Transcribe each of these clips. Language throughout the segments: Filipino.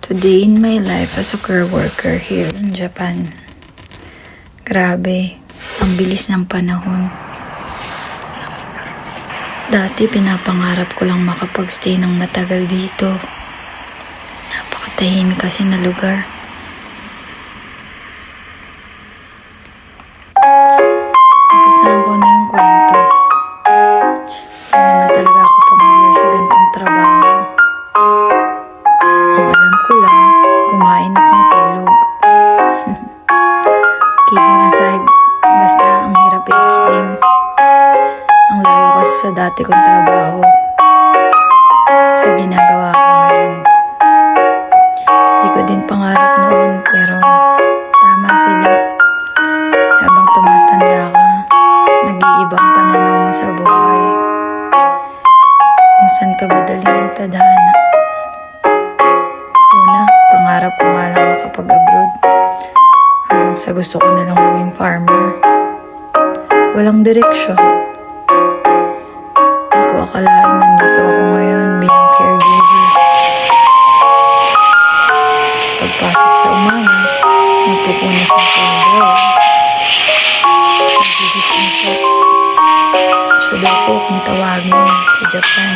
Today in my life as a care worker here in Japan. Grabe, ang bilis ng panahon. Dati pinapangarap ko lang makapagstay ng matagal dito. Napakatahimik kasi na lugar. Umpisahan ko na yung kwento. Hindi na talaga ako pamilyar sa ganitong trabaho. Ang alam ko lang, kumain at matulog. Kidding aside, basta ang hirap i-explain. Ang layo kasi sa dati kong trabaho sa ginagawa ko ngayon. Di ko din pangarap noon, pero tama sila. Habang tumatanda ka, nag-iibang pananaw mo sa buhay. Kung saan ka ba dali ng tadhana. Una, pangarap ko nga lang makapag-abroad. Hanggang sa gusto ko na lang maging farmer. Walang direksyon. Di ko akalain nandito ako ngayon bilang caregiver. Pagpasok sa umaga, nagpupunas ng flower. Nag-disinfect. Siya daw po kung tawagin sa Japan.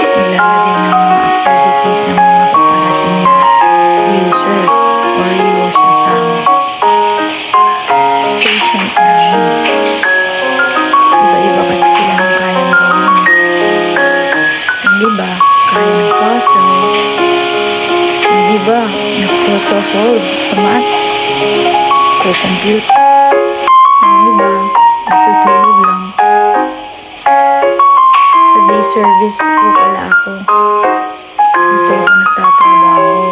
Naglalagay ng mga activities ng mga paparating na user or Yosha-sama. Patient namin. Iba-iba kasi sila ng kayang gawin. Yung iba, kaya ng puzzle. Yung iba, nag-solve sa math. Co-compute. Yung iba, natutulog lang. Sa day service po pala ako. Dito ako nagtatrabaho.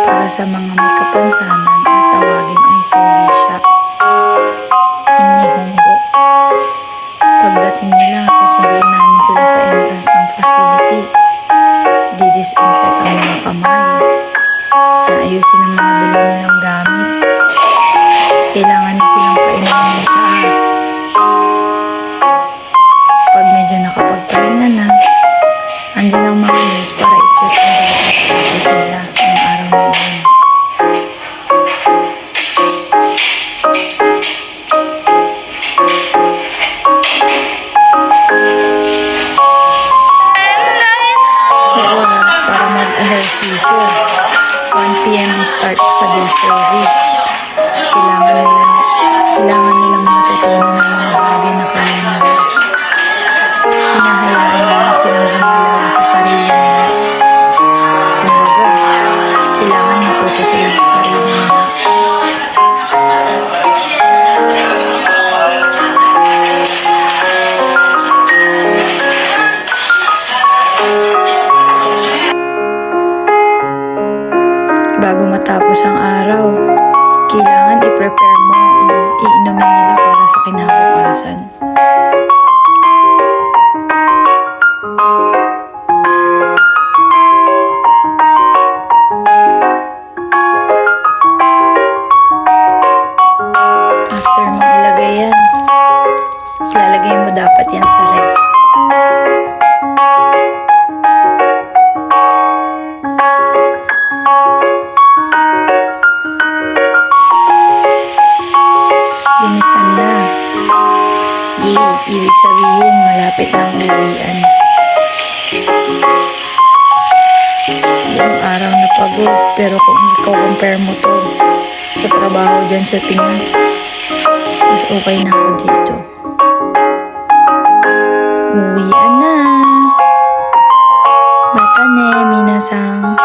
Para sa mga may kapansanan at tawagin ay Solisha. Hinihongbo. Pagdating nila, susunduin namin sila sa entrance ng facility. Di-disinfect ang mga kamay. Ayusin ang mga dala nilang gamit. Kailangan na silang painumin ng tsaa. Pag medyo nakapagpahinga na, andyan ang mga nurse para i-check ang status nila ng araw na yun. May oras para mag-ehersisyo. 1 PM start sa day service. Kailangan nilang matutunan ng mga bagay na kaya nila. Hinahayaan namin silang gumalaw sa sarili nila. Kumbaga, kailangan matuto sila sa sarili nila. Bago matapos ang araw, kailangan i-prepare mo ang iinumin nila para sa kinabukasan. After mo ilagay yan, ilalagay mo dapat yan sa ref. Binisan na. Ibig sabihin, malapit ng uwian. Buong araw na pagod, pero kung i-compare mo to sa trabaho dyan sa Pinas, mas okay na ako dito. Uwian na. Mata ne, minasang.